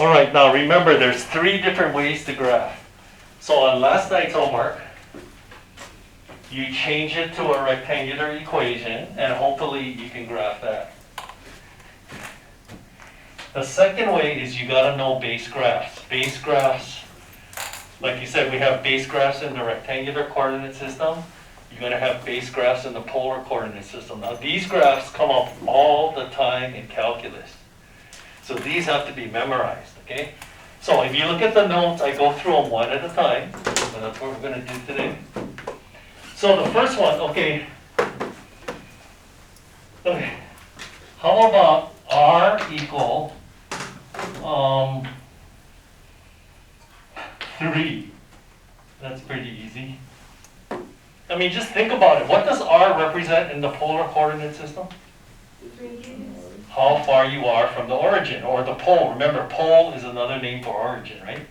All right, now remember there's 3 different ways to graph. So on last night's homework, you change it to a rectangular equation and hopefully you can graph that. The second way is you gotta know base graphs. Base graphs, like you said, we have base graphs in the rectangular coordinate system. You're gonna have base graphs in the polar coordinate system. Now these graphs come up all the time in calculus. So these have to be memorized, okay? So if you look at the notes, I go through them one at a time. So that's what we're gonna do today. So the first one, okay. How about R equal 3? That's pretty easy. I mean, just think about it. What does R represent in the polar coordinate system? How far you are from the origin, or the pole. Remember, pole is another name for origin, right?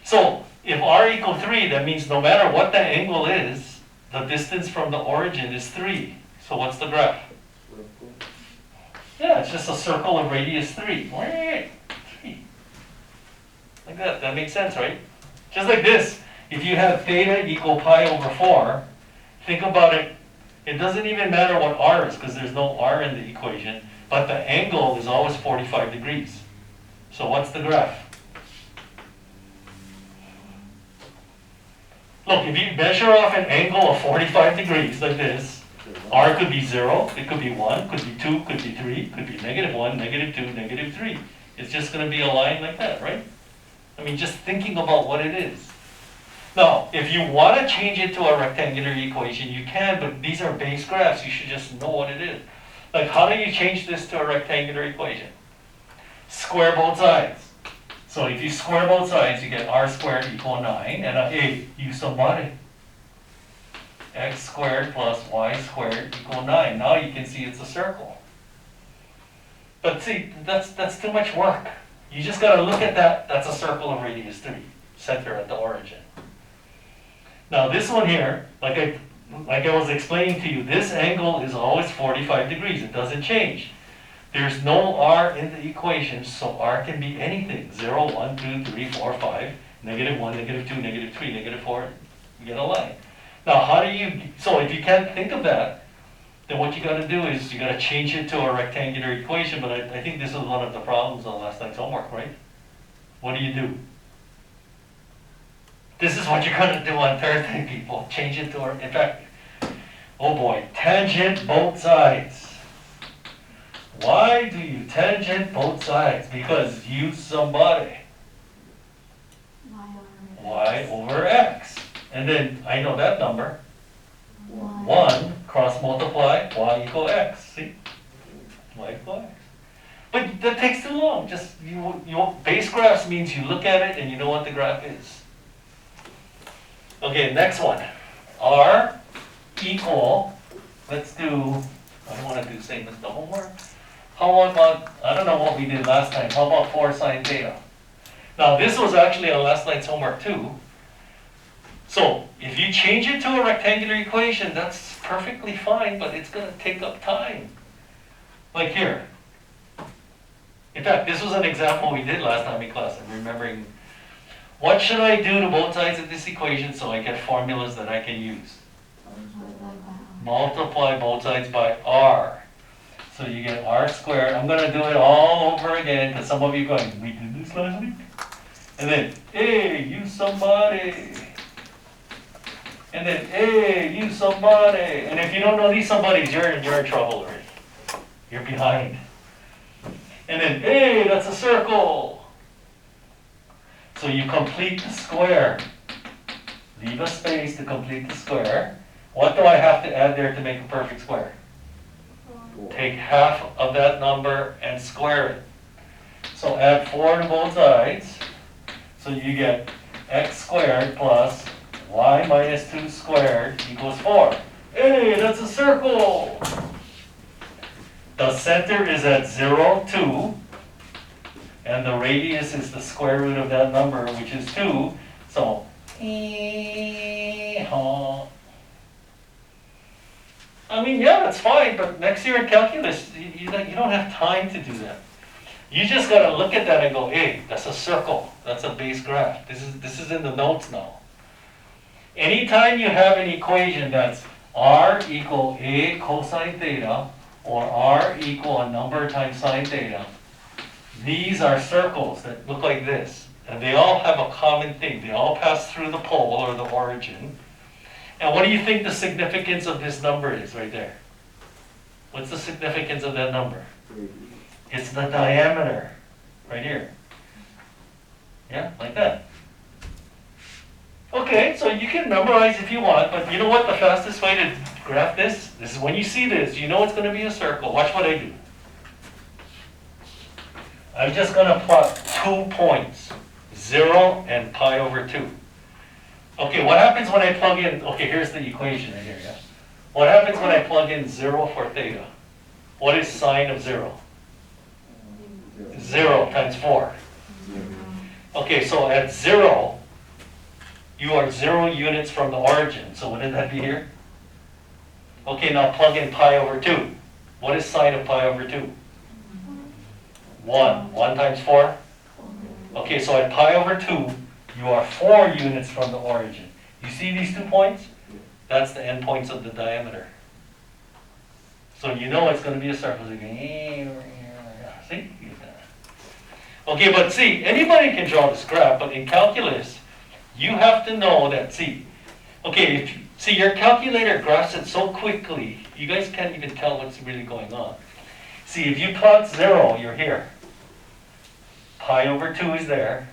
So if R equal 3, that means no matter what the angle is, the distance from the origin is 3. So what's the graph? Yeah, it's just a circle of radius 3. 3. Like that. That makes sense, right? Just like this. If you have theta equal pi over 4, think about it. It doesn't even matter what R is because there's no R in the equation, but the angle is always 45 degrees. So what's the graph? Look, if you measure off an angle of 45 degrees like this, R could be 0, it could be 1, could be 2, could be 3, could be -1, -2, -3. It's just going to be a line like that, right? I mean, just thinking about what it is. Now, if you want to change it to a rectangular equation, you can, but these are base graphs. You should just know what it is. Like, how do you change this to a rectangular equation? Square both sides. So if you square both sides, you get R squared equal 9, and hey, you somebody. X squared plus Y squared equal 9. Now you can see it's a circle. But see, that's too much work. You just got to look at that. That's a circle of radius 3, center at the origin. Now this one here, like I was explaining to you, this angle is always 45 degrees. It doesn't change. There's no R in the equation, so R can be anything. 0, 1, 2, 3, 4, 5, -1, -2, -3, -4. You get a line. Now how do you, so if you can't think of that, then what you got to do is you got to change it to a rectangular equation, but I think this was one of the problems on last night's homework, right? What do? This is what you're going to do on Thursday, people. Change it to, in fact, oh boy, tangent both sides. Why do you tangent both sides? Because use somebody. Y over X. And then I know that number. 1 cross multiply, Y equal X. See? Y equal X. But that takes too long. Just, base graphs means you look at it and you know what the graph is. Okay, next one. R equal, let's do, I don't want to do same as the homework. How about, I don't know what we did last time. How about 4 sine theta? Now this was actually on last night's homework too. So if you change it to a rectangular equation, that's perfectly fine, but it's going to take up time. Like here. In fact, this was an example we did last time in class. I'm remembering. What should I do to both sides of this equation so I get formulas that I can use? Multiply both sides by R. So you get R squared. I'm going to do it all over again because some of you are going, we did this last week? And then, hey, you somebody. And then, hey, you somebody. And if you don't know these somebodies, you're in trouble already. You're behind. And then, hey, that's a circle. So you complete the square. Leave a space to complete the square. What do I have to add there to make a perfect square? Take half of that number and square it. So add 4 to both sides. So you get x squared plus y minus 2 squared equals 4. Hey, that's a circle! The center is at 0, 2. And the radius is the square root of that number, which is 2. So, I mean, yeah, that's fine, but next year in calculus, you don't have time to do that. You just gotta look at that and go, hey, that's a circle, that's a base graph. This is in the notes now. Anytime you have an equation that's r equal a cosine theta, or r equal a number times sine theta, these are circles that look like this. And they all have a common thing. They all pass through the pole or the origin. And what do you think the significance of this number is right there? What's the significance of that number? It's the diameter, right here. Yeah, like that. Okay, so you can memorize if you want, but you know what the fastest way to graph this? This is when you see this, you know it's going to be a circle. Watch what I do. I'm just going to plot 2 points, 0 and pi over 2. Okay, what happens when I plug in, okay, here's the equation right here, yeah? What happens when I plug in 0 for theta? What is sine of 0? 0 times 4. Okay, so at 0, you are 0 units from the origin. So wouldn't that be here? Okay, now plug in pi over 2. What is sine of pi over 2? 1. 1 times 4? Okay, so at pi over 2, you are 4 units from the origin. You see these 2 points? That's the endpoints of the diameter. So you know it's going to be a circle. So see? Okay, but see, anybody can draw this graph, but in calculus, you have to know that, see, okay, see, your calculator graphs it so quickly, you guys can't even tell what's really going on. See, if you plot 0, you're here. Pi over 2 is there.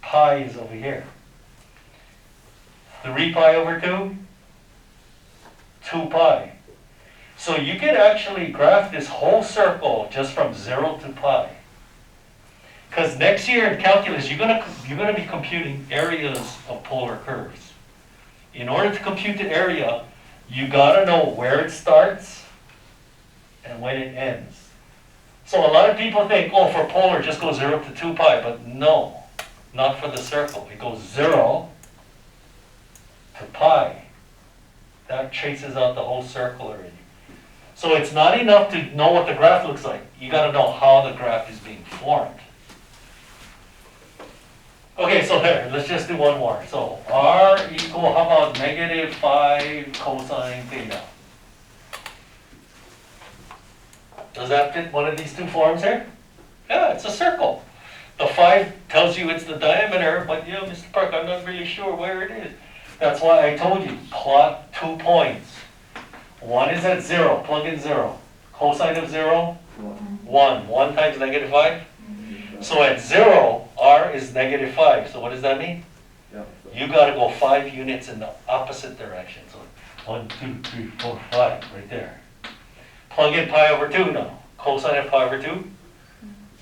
Pi is over here. 3 pi over 2, 2 pi. So you can actually graph this whole circle just from 0 to pi. Because next year in calculus, you're gonna be computing areas of polar curves. In order to compute the area, you gotta know where it starts and when it ends. So a lot of people think, oh, for polar, just go 0 to 2 pi, but no, not for the circle. It goes 0 to pi. That traces out the whole circle already. So it's not enough to know what the graph looks like. You gotta know how the graph is being formed. Okay, so there, let's just do one more. So r equal, how about negative 5 cosine theta? Does that fit one of these 2 forms here? Yeah, it's a circle. The 5 tells you it's the diameter, but yeah, Mr. Park, I'm not really sure where it is. That's why I told you, plot 2 points. One is at 0, plug in 0. Cosine of 0? 1. 1 times negative 5? So at 0, r is negative 5. So what does that mean? You got to go 5 units in the opposite direction. So 1, 2, 3, 4, 5, right there. Plug in pi over 2 now. Cosine of pi over 2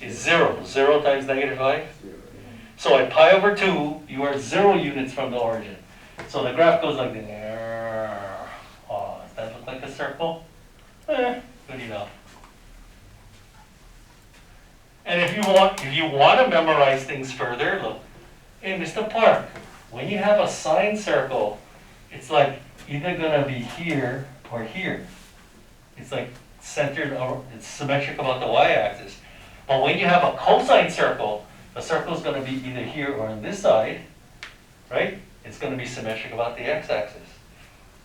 is 0. 0 times negative 5. So at pi over 2, you are 0 units from the origin. So the graph goes like this. Oh, does that look like a circle? Good enough. And if you want to memorize things further, look, hey, Mr. Park, when you have a sine circle, it's like either going to be here or here. It's like centered, or it's symmetric about the y-axis. But when you have a cosine circle, the circle is going to be either here or on this side, right? It's going to be symmetric about the x-axis.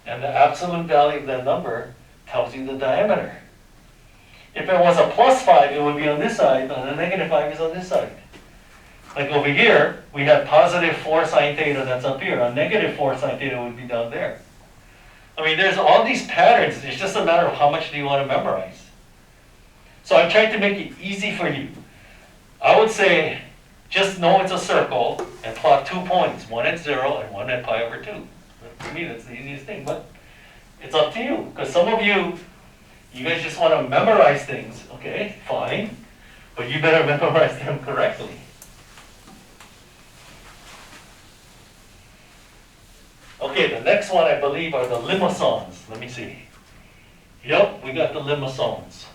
And the absolute value of that number tells you the diameter. If it was a plus 5, it would be on this side, and the negative 5 is on this side. Like over here, we have positive 4 sine theta that's up here. A negative 4 sine theta would be down there. I mean, there's all these patterns. It's just a matter of how much do you want to memorize. So I'm trying to make it easy for you. I would say, just know it's a circle and plot 2 points, one at 0 and one at pi over 2. For me, that's the easiest thing, but it's up to you. Because some of you guys just want to memorize things. Okay, fine. But you better memorize them correctly. Okay, the next one I believe are the limaçons. Let me see. Yep, we got the limaçons.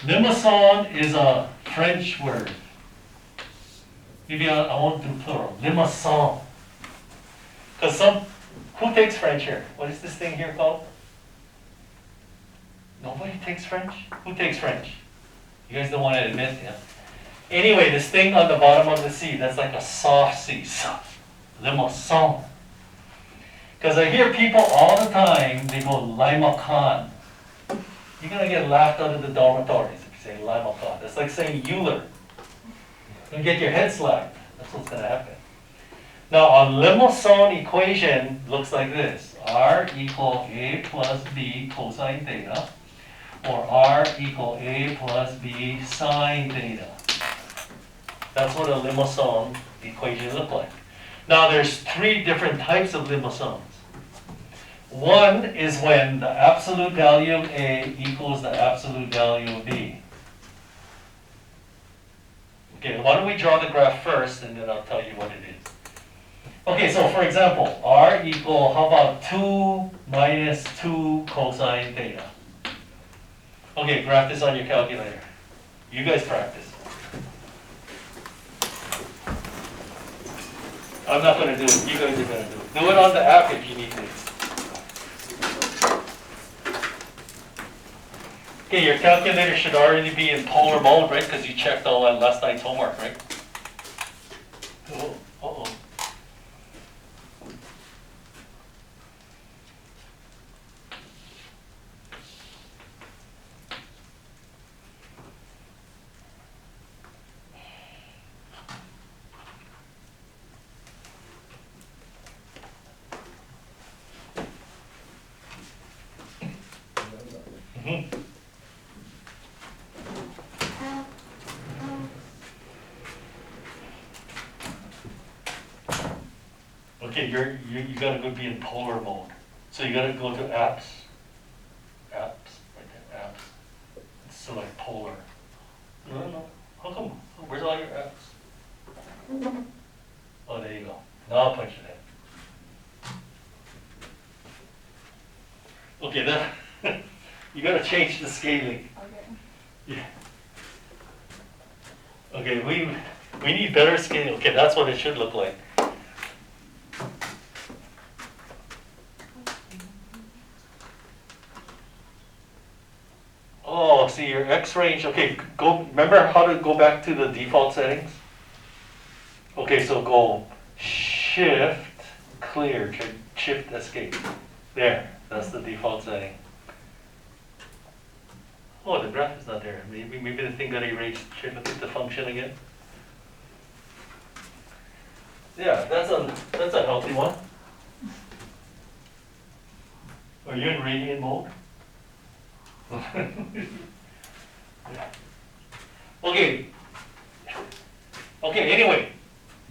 Limaçon is a French word. Maybe I won't do plural. Limaçon. Because who takes French here? What is this thing here called? Nobody takes French? Who takes French? You guys don't want to admit, yeah? Anyway, this thing on the bottom of the C, that's like a soft C, limousin. Because I hear people all the time, they go Limousin. You're going to get laughed out of the dormitories if you say Limousin. That's like saying Euler. You're going to get your head slapped. That's what's going to happen. Now, a limousin equation looks like this. R equal A plus B cosine theta, or R equal A plus B sine theta. That's what a limousin equation looks like. Now, there's three different types of limousins. One is when the absolute value of A equals the absolute value of B. Okay, why don't we draw the graph first, and then I'll tell you what it is. Okay, so for example, R equal, how about 2 minus 2 cosine theta? Okay, graph this on your calculator. You guys practice. I'm not going to do it. You guys are going to do it. Do it on the app if you need to. Okay, your calculator should already be in polar mode, right? Because you checked all that last night's homework, right? Oh, uh-oh. Okay, you gotta go be in polar mode. So you gotta go to apps, right there, apps. It's select polar. No. How come? Where's all your apps? Oh, there you go. Now I'll punch it in. Okay, then you gotta change the scaling. Okay. Yeah. Okay, we need better scaling. Okay, that's what it should look like. Oh, see your X range. Okay, remember how to go back to the default settings? Okay, so go shift clear, shift escape. There, that's the default setting. Oh, the graph is not there. Maybe the thing got erased. Should I look at the function again? Yeah, that's a healthy one. Are you in radiant mode? Okay. Okay, anyway,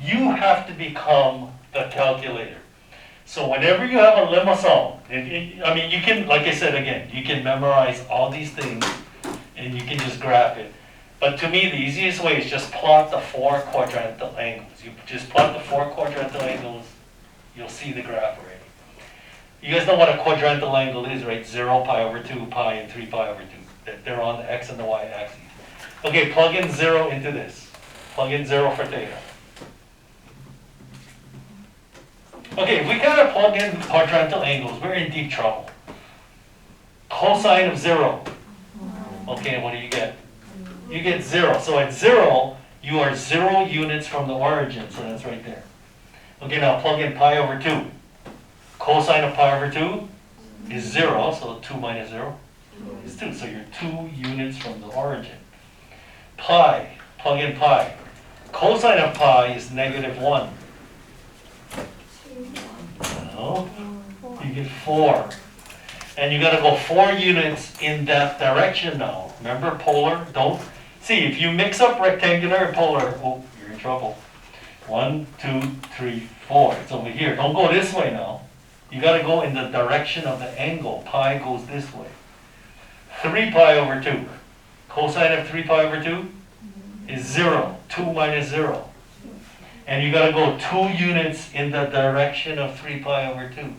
you have to become the calculator. So whenever you have a limousin, I mean, you can, like I said again, you can memorize all these things and you can just graph it. But to me, the easiest way is just plot the 4 quadrantal angles. You just plot the 4 quadrantal angles, you'll see the graph already. You guys know what a quadrantal angle is, right? 0, pi over 2, pi, and 3 pi over 2. They're on the x and the y axes. Okay, plug in 0 into this. Plug in 0 for theta. Okay, if we gotta plug in quadrantal angles, we're in deep trouble. Cosine of 0. Okay, what do you get? You get 0. So at 0, you are 0 units from the origin, so that's right there. Okay, now plug in pi over 2. Cosine of pi over 2 is 0, so 2 minus 0 is 2. So you're 2 units from the origin. Pi, plug in pi. Cosine of pi is negative 1. No, you get 4. And you gotta go 4 units in that direction now. Remember polar? Don't, see, if you mix up rectangular and polar, oh, you're in trouble. 1, 2, 3, 4. It's over here. Don't go this way now. You got to go in the direction of the angle. Pi goes this way. 3 pi over 2. Cosine of 3 pi over 2 is 0. 2 minus 0. And you got to go 2 units in the direction of 3 pi over 2.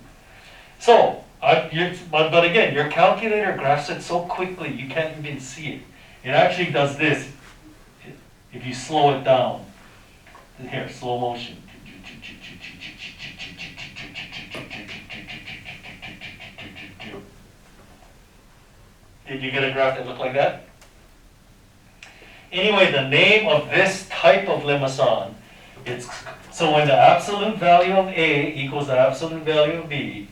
So, but again, your calculator graphs it so quickly you can't even see it. It actually does this if you slow it down. Here, slow motion. Did you get a graph that looked like that? Anyway, the name of this type of limousin, so when the absolute value of A equals the absolute value of B,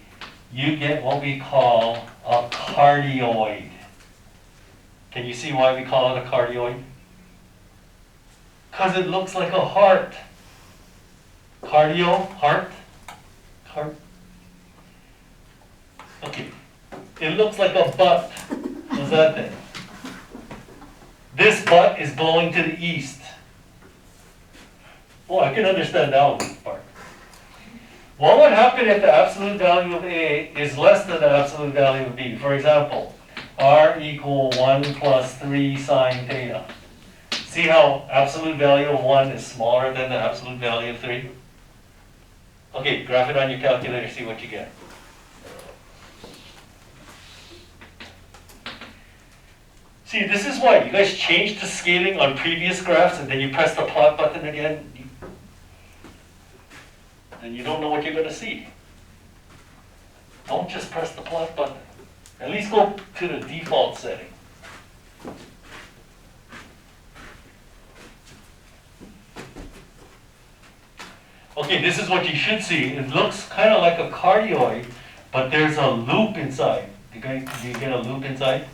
you get what we call a cardioid. Can you see why we call it a cardioid? Because it looks like a heart. Cardio, heart, heart. Okay, it looks like a butt. What's that thing? This butt is blowing to the east. Well, I can understand that one part. What would happen if the absolute value of A is less than the absolute value of B? For example, R equal 1 plus 3 sine theta. See how absolute value of 1 is smaller than the absolute value of 3? Okay, graph it on your calculator, see what you get. See, this is why you guys changed the scaling on previous graphs and then you press the plot button again, and you don't know what you're going to see. Don't just press the plot button. At least go to the default setting. Okay, this is what you should see. It looks kind of like a cardioid, but there's a loop inside. Do you get a loop inside?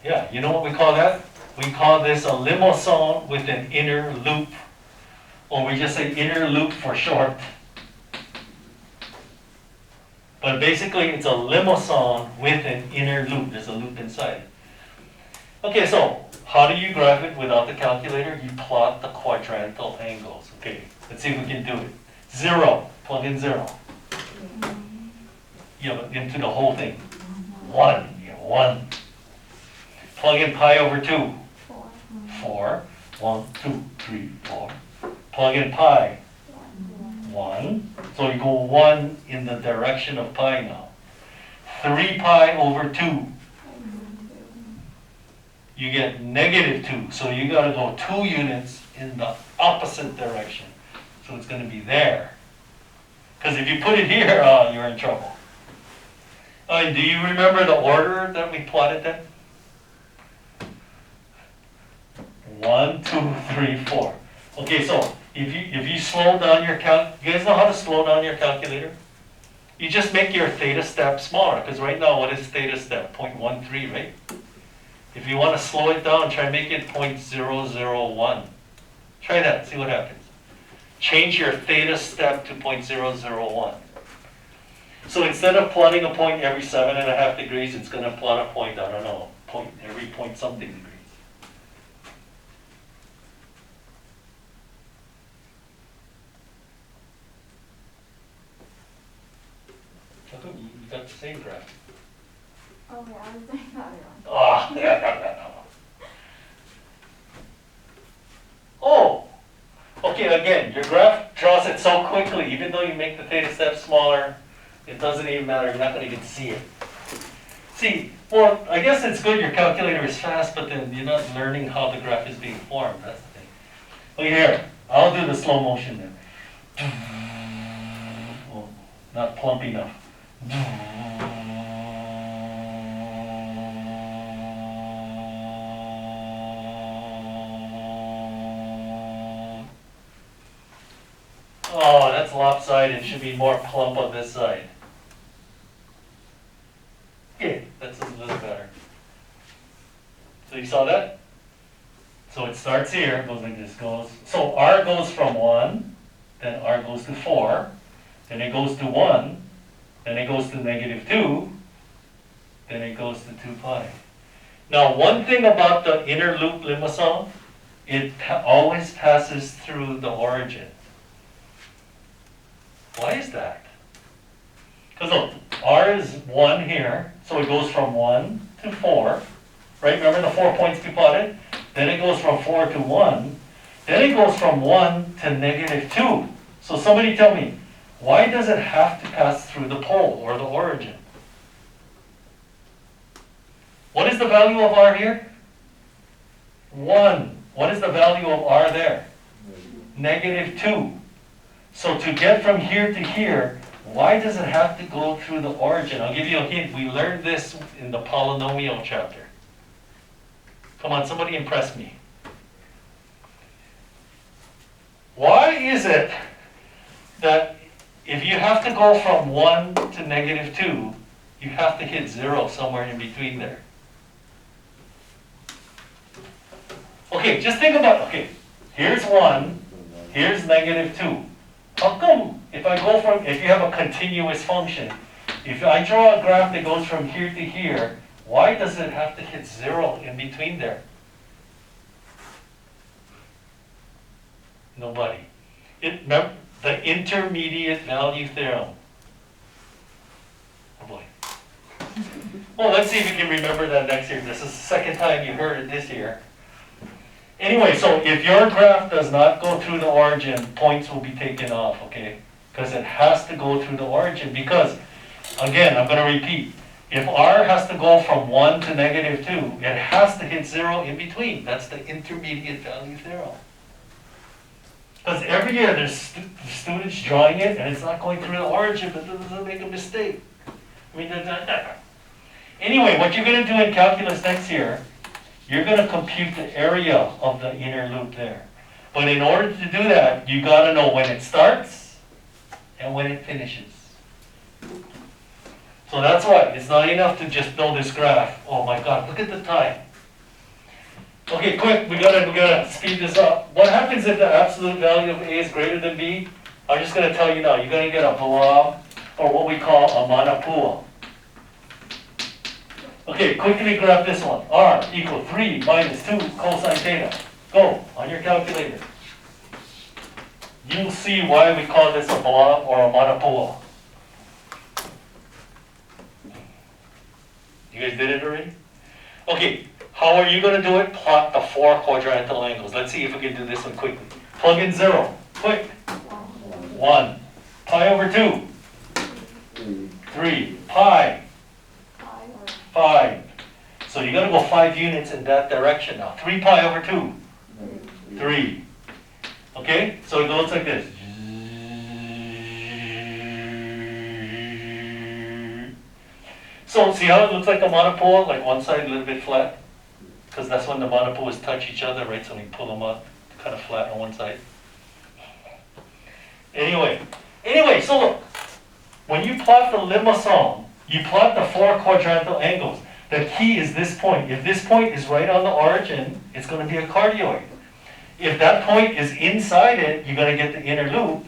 Yeah, you know what we call that? We call this a limousin with an inner loop. Or we just say inner loop for short. But basically it's a limousin with an inner loop. There's a loop inside. Okay, so how do you graph it without the calculator? You plot the quadrantal angles. Okay, let's see if we can do it. 0, plug in 0. Yeah, but into the whole thing. 1, yeah, 1. Plug in pi over 2. 4. 1, 2, 3, 4. Plug in pi. 1. So you go 1 in the direction of pi now. 3 pi over 2. You get negative 2. So you got to go 2 units in the opposite direction. So it's going to be there. Because if you put it here, you're in trouble. Do you remember the order that we plotted then? 1, 2, 3, 4. Okay, so if you slow down your you guys know how to slow down your calculator? You just make your theta step smaller, because right now, what is theta step? 0.13, right? If you want to slow it down, try make it 0.001. Try that, see what happens. Change your theta step to 0.001. So instead of plotting a point every 7.5 degrees, it's going to plot a point, I don't know, every point something degrees. How come you got the same graph? Oh yeah, I was doing that wrong. Oh! Okay, again, your graph draws it so quickly, even though you make the theta step smaller, it doesn't even matter, you're not going to even see it. See, well, I guess it's good your calculator is fast, but then you're not learning how the graph is being formed, that's the thing. Okay, here, I'll do the slow motion then. Oh, not plump enough. Oh, that's lopsided. It should be more plump on this side. Okay, that's a little better. So you saw that? So it starts here, goes like this, so R goes from 1, then R goes to 4, then it goes to 1, then it goes to -2, then it goes to 2 pi. Now, one thing about the inner loop limousin, it always passes through the origin. Why is that? Because look, R is 1 here, so it goes from 1 to 4, right? Remember the 4 points we plotted? Then it goes from 4 to 1, then it goes from 1 to -2. So somebody tell me, why does it have to pass through the pole or the origin? What is the value of R here? 1. What is the value of R there? -2. So to get from here to here, why does it have to go through the origin? I'll give you a hint. We learned this in the polynomial chapter. Come on, somebody impress me. is it that if you have to go from 1 to -2, you have to hit 0 somewhere in between there? Okay, just think about, okay, here's 1, here's -2. How come if you have a continuous function, if I draw a graph that goes from here to here, why does it have to hit 0 in between there? Nobody. Remember the intermediate value theorem. Oh boy. Well, let's see if you can remember that next year. This is the second time you heard it this year. Anyway, so if your graph does not go through the origin, points will be taken off, okay? Because it has to go through the origin. Because, again, I'm going to repeat. If r has to go from 1 to -2, it has to hit 0 in between. That's the intermediate value theorem. Because every year there's students drawing it, and it's not going through the origin, but it doesn't make a mistake. I mean, anyway, what you're going to do in calculus next year, you're going to compute the area of the inner loop there. But in order to do that, you got to know when it starts and when it finishes. So that's why it's not enough to just know this graph. Oh my God, look at the time. Okay, quick, we gotta speed this up. What happens if the absolute value of A is greater than B? I'm just gonna tell you now, you're gonna get a blob, or what we call a manapua. Okay, quickly grab this one. R equal 3 minus 2 cosine theta. Go, on your calculator. You'll see why we call this a blob or a manapua. You guys did it already? Okay, how are you going to do it? Plot the 4 quadrantal angles. Let's see if we can do this one quickly. Plug in 0. Quick. 1. Pi over 2. 3. Pi. 5. So you're going to go 5 units in that direction now. 3 pi over 2. 3. Okay? So it goes like this. So see how it looks like a monopole? Like one side a little bit flat? Because that's when the monopoles touch each other, right? So we pull them up kind of flat on one side. Anyway, so look. When you plot the limosome, you plot the 4 quadrantal angles. The key is this point. If this point is right on the origin, it's going to be a cardioid. If that point is inside it, you're going to get the inner loop.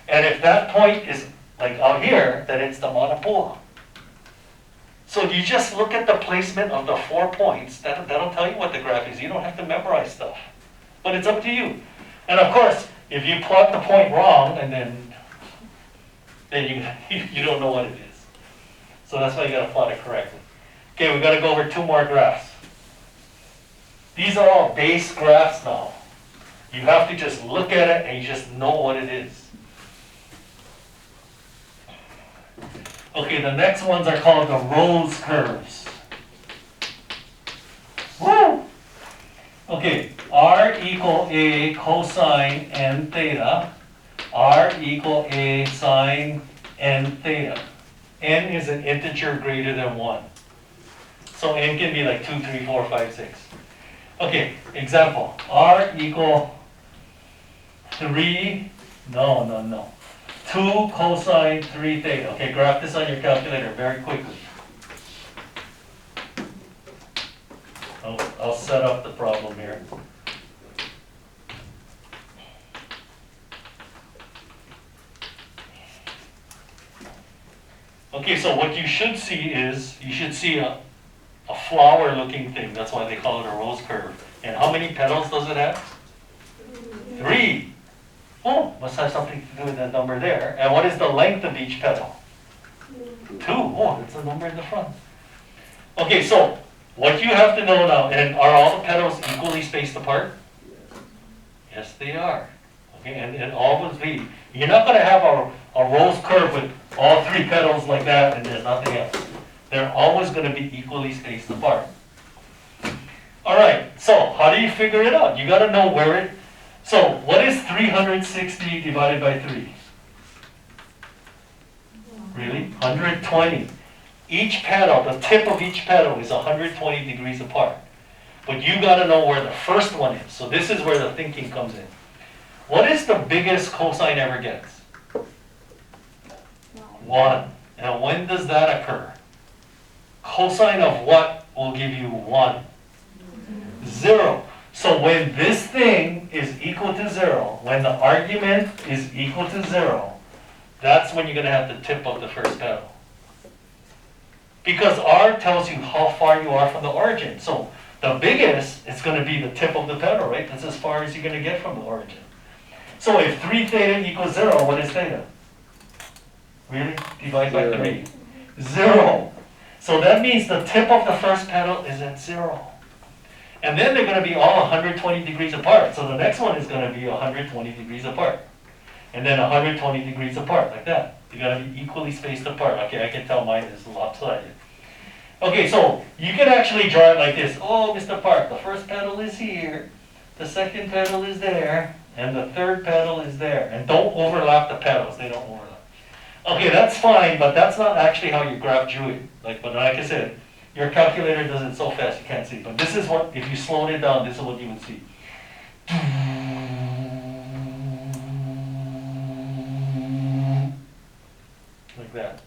And if that point is like out here, then it's the monopole. So you just look at the placement of the 4 points. That'll tell you what the graph is. You don't have to memorize stuff. But it's up to you. And of course, if you plot the point wrong, and then you don't know what it is. So that's why you got to plot it correctly. Okay, we've got to go over 2 more graphs. These are all base graphs now. You have to just look at it and you just know what it is. Okay, the next ones are called the Rose curves. Woo! Okay, r equal a cosine n theta. R equal a sine n theta. N is an integer greater than 1. So n can be like 2, 3, 4, 5, 6. Okay, example. R equal 3, no. 2 cosine 3 theta. Okay, graph this on your calculator very quickly. I'll set up the problem here. Okay, so what you should see is, you should see a flower looking thing. That's why they call it a rose curve. And how many petals does it have? 3. Oh, must have something to do with that number there. And what is the length of each petal? 2. Oh, that's the number in the front. Okay, so what you have to know now, and are all the petals equally spaced apart? Yes, they are. Okay, and always be. You're not going to have a rose curve with all 3 petals like that and there's nothing else. They're always going to be equally spaced apart. All right, so how do you figure it out? You got to know where it. So what is 360 divided by 3? Really? 120. Each petal, the tip of each petal is 120 degrees apart. But you got to know where the first one is. So this is where the thinking comes in. What is the biggest cosine ever gets? 1. And when does that occur? Cosine of what will give you 1? 0. So when this thing is equal to 0, when the argument is equal to 0, that's when you're going to have the tip of the first pedal. Because R tells you how far you are from the origin. So the biggest is going to be the tip of the pedal, right? That's as far as you're going to get from the origin. So if 3 theta equals 0, what is theta? Really? Divide by 3. 0. So that means the tip of the first pedal is at 0. And then they're going to be all 120 degrees apart. So the next one is going to be 120 degrees apart. And then 120 degrees apart, like that. They're going to be equally spaced apart. Okay, I can tell mine is lopsided. Okay, so you can actually draw it like this. Oh, Mr. Park, the first pedal is here, the second pedal is there, and the third pedal is there. And don't overlap the pedals. They don't overlap. Okay, that's fine, but that's not actually how your graph drew it. But like I said, your calculator does it so fast you can't see. But this is what, if you slowed it down, this is what you would see. Like that.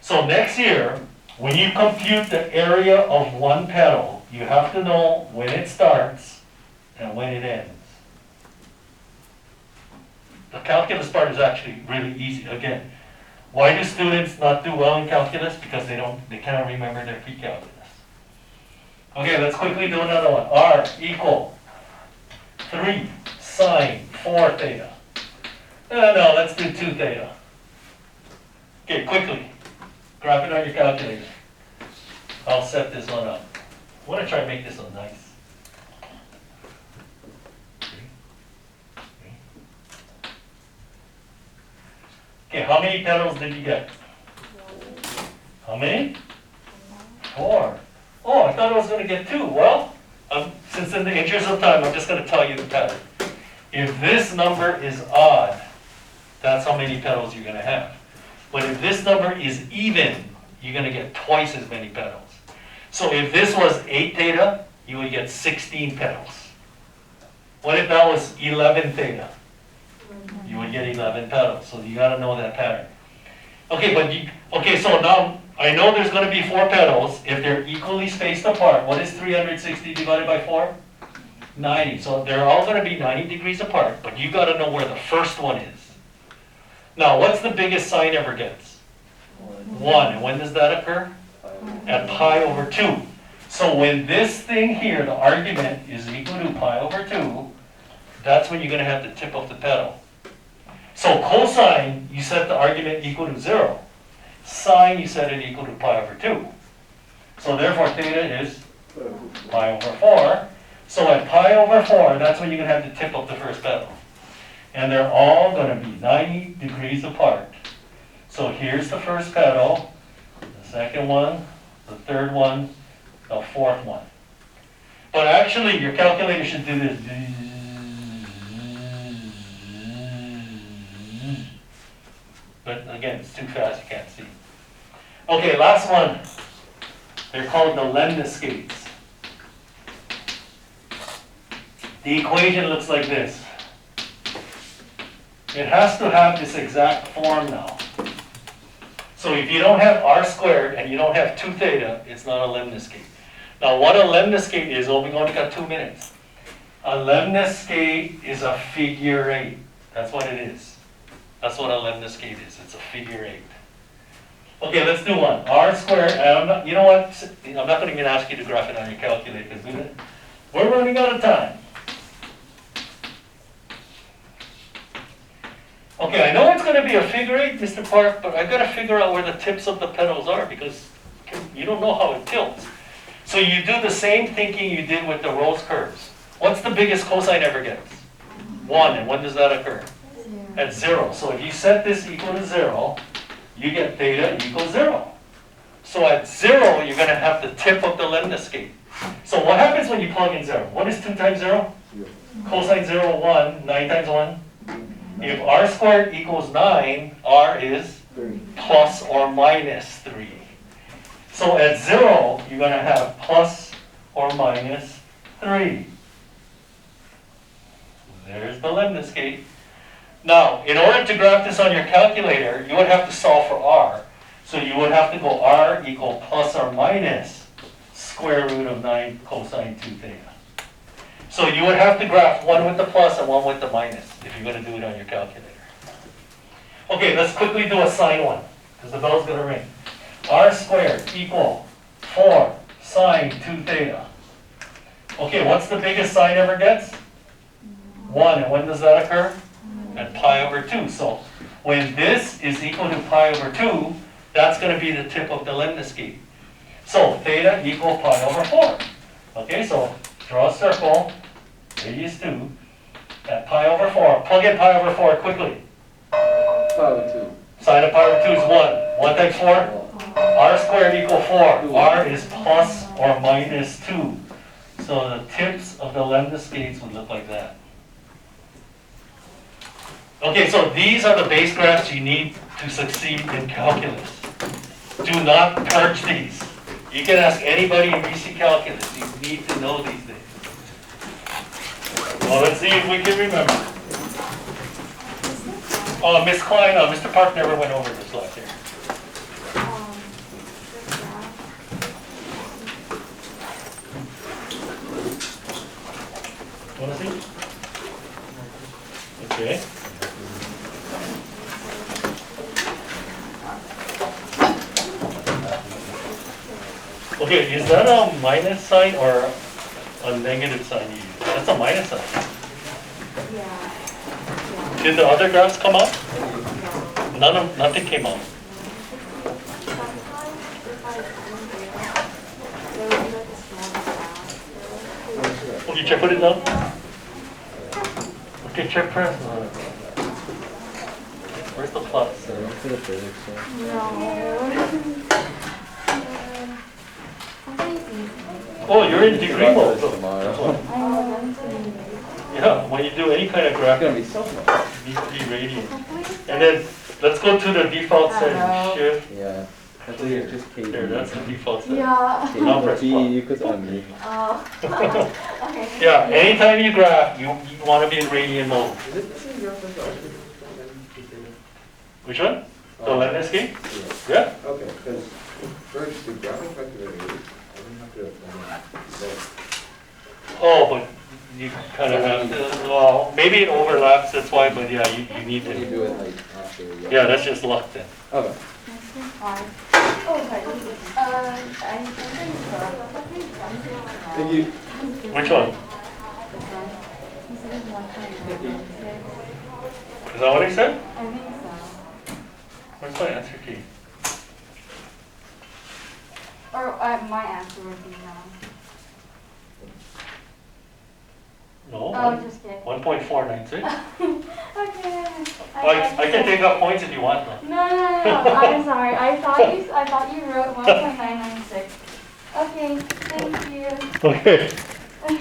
So next year, when you compute the area of one pedal, you have to know when it starts and when it ends. The calculus part is actually really easy. Again, why do students not do well in calculus? Because they cannot remember their pre-calculus. Okay, let's quickly do another one. R equal 3 sine 4 theta. No, let's do 2 theta. Okay, quickly. Graph it on your calculator. I'll set this one up. I want to try and make this one nice. Okay, how many pedals did you get? How many? 4. Oh, I thought I was going to get 2. Well, since in the interest of time, I'm just going to tell you the pattern. If this number is odd, that's how many pedals you're going to have. But if this number is even, you're going to get twice as many pedals. So if this was 8 theta, you would get 16 pedals. What if that was 11 theta? You would get 11 pedals. So you got to know that pattern. Okay, so now I know there's going to be 4 pedals if they're equally spaced apart. What is 360 divided by 4? 90. So they're all going to be 90 degrees apart, but you got to know where the first one is. Now, what's the biggest sine ever gets? 1. And when does that occur? At pi over 2. So when this thing here, the argument, is equal to pi over 2, that's when you're going to have the tip of the pedal. So cosine, you set the argument equal to 0. Sine, you set it equal to pi over 2. So therefore, theta is pi over 4. So at pi over 4, that's when you're going to have the tip of the first pedal. And they're all going to be 90 degrees apart. So here's the first pedal, the second one, the third one, the fourth one. But actually, your calculator should do this. But again, it's too fast, you can't see. Okay, last one. They're called the Leibniz skates. The equation looks like this. It has to have this exact form now. So if you don't have r squared and you don't have 2 theta, it's not a Leibniz skate. Now what a Leibniz skate is, we've only got 2 minutes. A Leibniz skate is a figure 8. That's what it is. That's what a Leibniz skate is. It's a figure 8. Okay, let's do one. R squared, and you know what? I'm not going to even ask you to graph it on your calculator because we're running out of time. Okay, I know it's going to be a figure 8, Mr. Park, but I've got to figure out where the tips of the pedals are because you don't know how it tilts. So you do the same thinking you did with the rose curves. What's the biggest cosine ever gets? 1, and when does that occur? At 0. So if you set this equal to 0, you get theta equals 0. So at 0, you're going to have the tip of the Leibniz skate. So what happens when you plug in 0? What is 2 times 0? Cosine 0, 1. 9 times 1? If r squared equals 9, r is plus or minus 3. So at 0, you're going to have plus or minus 3. There's the Leibniz skate. Now, in order to graph this on your calculator, you would have to solve for r. So you would have to go r equal plus or minus square root of 9 cosine 2 theta. So you would have to graph one with the plus and one with the minus if you're going to do it on your calculator. Okay, let's quickly do a sine one, because the bell's going to ring. R squared equal 4 sine 2 theta. Okay, what's the biggest sine ever gets? 1, and when does that occur? At pi over 2. So when this is equal to pi over 2, that's going to be the tip of the lambda scale. So theta equal pi over 4. Okay, so draw a circle, radius 2, at pi over 4. Plug in pi over 4 quickly. Pi over 2. Sine of pi over 2 is 1. 1 times 4? R squared equal 4. R is plus or minus 2. So the tips of the lambda scales would look like that. Okay, so these are the base graphs you need to succeed in calculus. Do not purge these. You can ask anybody in BC Calculus. You need to know these things. Well, let's see if we can remember. Oh, Miss Klein, Mr. Park never went over this last year. Want to see? Okay. Okay, is that a minus sign or a negative sign you use? That's a minus sign. Yeah. Did the other graphs come out? Nothing came out. Sometimes if I zoom in, there will be like a small graph. Okay, check, put it down. Okay, check press. Where's the plus? For the physics stuff. No. Oh, you're in degree mode. Tomorrow. Yeah, when you do any kind of graph, It's gonna be so much. it needs to be radiant. And then let's go to the default setting. Shift. Yeah. I think it's just KD. There, that's the default setting. Yeah. Now press B, plus. you could on me. Oh. Okay. Yeah, anytime you graph, you want to be in radiant mode. Is it the same graph as the other? Which one? The lambda scale? Yeah. Yeah. Okay, because first the graph effect of it, I don't have to. Oh, but you kind of have to, well, maybe it overlaps, that's why, but yeah, you need When you to. do it like after. Yeah, that's just luck then. Okay. Oh, sorry. Thank you. Which one? Is that what he said? I think so. Where's my answer key? Or my answer would be no. No. Oh, just kidding. 1.496. Okay. I can take up points if you want though. No. I'm sorry. I thought you wrote 1.996. Okay. Thank you. Okay.